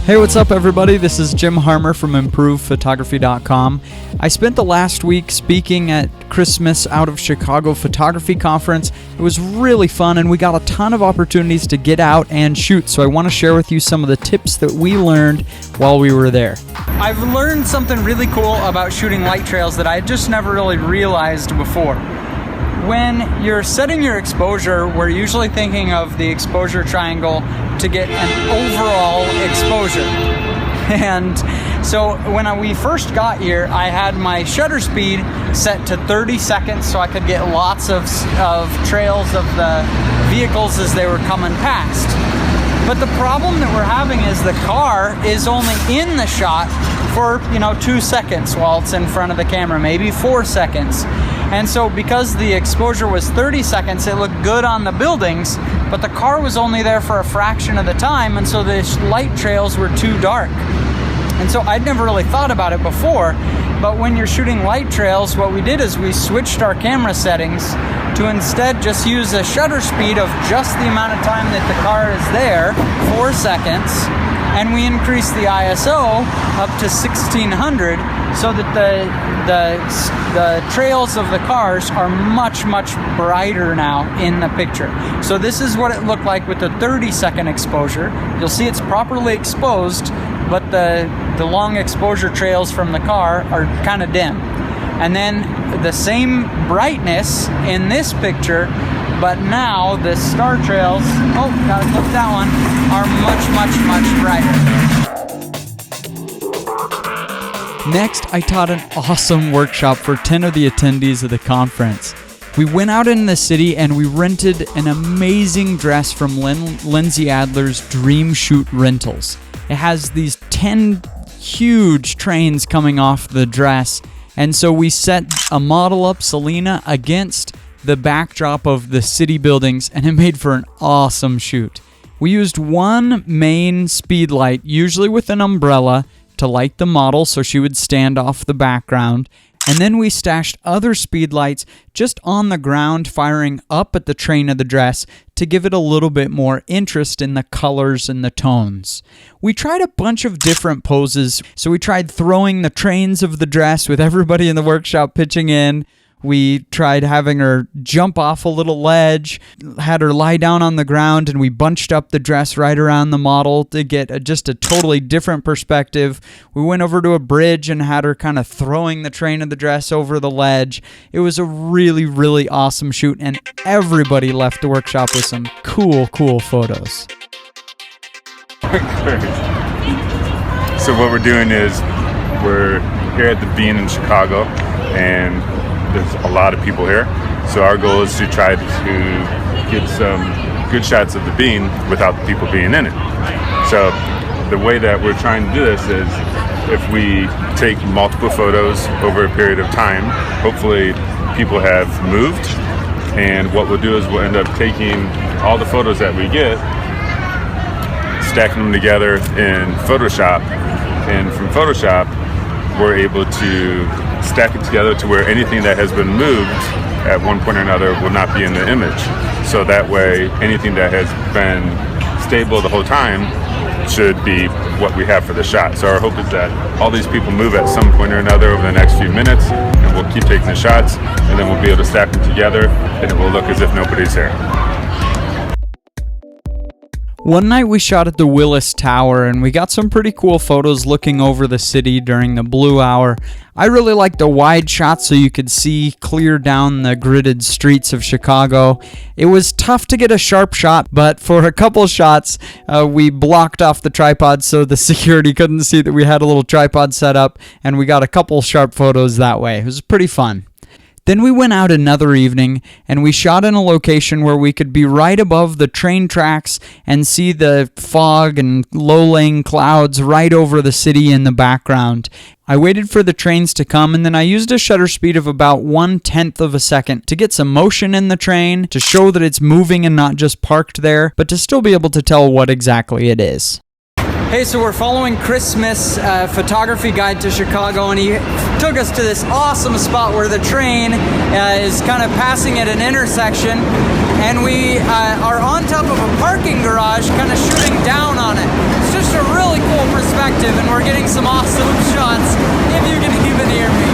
Hey, what's up everybody? This is Jim Harmer from ImprovePhotography.com. I spent the last week speaking at Christmas Out of Chicago Photography Conference. It was really fun and we got a ton of opportunities to get out and shoot, so I want to share with you some of the tips that we learned while we were there. I've learned something really cool about shooting light trails that I just never really realized before. When you're setting your exposure, we're usually thinking of the exposure triangle to get an overall exposure. And so when we first got here, I had my shutter speed set to 30 seconds so I could get lots of trails of the vehicles as they were coming past. But the problem that we're having is the car is only in the shot for 2 seconds while it's in front of the camera, maybe 4 seconds. And so because the exposure was 30 seconds, it looked good on the buildings, but the car was only there for a fraction of the time, and so the light trails were too dark. And so I'd never really thought about it before, but when you're shooting light trails, what we did is we switched our camera settings to instead just use a shutter speed of just the amount of time that the car is there, 4 seconds, and we increased the ISO up to 1600 so that the trails of the cars are much brighter now in the picture. So this is what it looked like with the 30-second exposure. You'll see it's properly exposed, but the long exposure trails from the car are kind of dim. And then the same brightness in this picture, but now the star trails, gotta clip that one, are much brighter. Next, I taught an awesome workshop for 10 of the attendees of the conference. We went out in the city and we rented an amazing dress from Lindsay Adler's Dream Shoot Rentals. It has these 10 huge trains coming off the dress, and so we set a model up, Selena, against the backdrop of the city buildings, and it made for an awesome shoot. We used one main speed light, usually with an umbrella, to light the model so she would stand off the background, and then we stashed other speed lights just on the ground firing up at the train of the dress to give it a little bit more interest in the colors and the tones. We tried a bunch of different poses, so we tried throwing the trains of the dress with everybody in the workshop pitching in. We tried having her jump off a little ledge, had her lie down on the ground, and we bunched up the dress right around the model to get just a totally different perspective. We went over to a bridge and had her kind of throwing the train of the dress over the ledge. It was a really awesome shoot, and everybody left the workshop with some cool photos. So what we're doing is we're here at the Bean in Chicago, and there's a lot of people here, so our goal is to try to get some good shots of the Bean without the people being in it. So the way that we're trying to do this is if we take multiple photos over a period of time, hopefully people have moved, and what we'll do is we'll end up taking all the photos that we get, stacking them together in Photoshop, and from Photoshop we're able to stack it together to where anything that has been moved at one point or another will not be in the image. So that way, anything that has been stable the whole time should be what we have for the shot. So our hope is that all these people move at some point or another over the next few minutes, and we'll keep taking the shots, and then we'll be able to stack them together, and it will look as if nobody's here. One night we shot at the Willis Tower and we got some pretty cool photos looking over the city during the blue hour. I really liked the wide shots so you could see clear down the gridded streets of Chicago. It was tough to get a sharp shot, but for a couple shots we blocked off the tripod so the security couldn't see that we had a little tripod set up, and we got a couple sharp photos that way. It was pretty fun. Then we went out another evening and we shot in a location where we could be right above the train tracks and see the fog and low-laying clouds right over the city in the background. I waited for the trains to come, and then I used a shutter speed of about 1/10 of a second to get some motion in the train, to show that it's moving and not just parked there, but to still be able to tell what exactly it is. Hey, so we're following Chris Smith's photography guide to Chicago, and he took us to this awesome spot where the train is kind of passing at an intersection, and we are on top of a parking garage kind of shooting down on it. It's just a really cool perspective, and we're getting some awesome shots, if you can even hear me.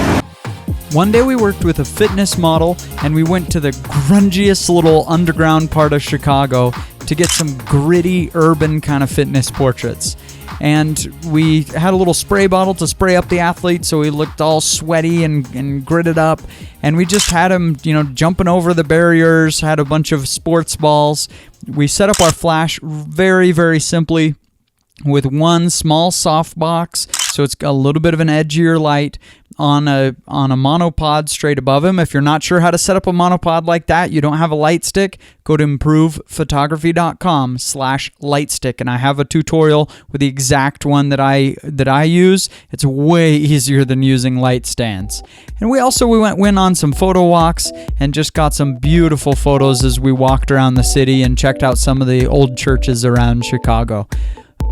One day we worked with a fitness model, and we went to the grungiest little underground part of Chicago to get some gritty, urban kind of fitness portraits. And we had a little spray bottle to spray up the athlete so he looked all sweaty and gritted up. And we just had him, jumping over the barriers, had a bunch of sports balls. We set up our flash very, very simply with one small softbox, so it's got a little bit of an edgier light on a monopod straight above him. If you're not sure how to set up a monopod like that, you don't have a light stick, go to improvephotography.com/lightstick, and I have a tutorial with the exact one that I use. It's way easier than using light stands. And we went on some photo walks and just got some beautiful photos as we walked around the city and checked out some of the old churches around Chicago.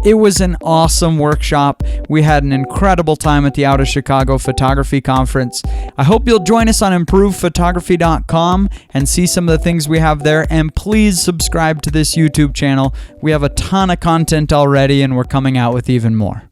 It was an awesome workshop. We had an incredible time at the Out of Chicago Photography Conference. I hope you'll join us on improvephotography.com and see some of the things we have there. And please subscribe to this YouTube channel. We have a ton of content already, and we're coming out with even more.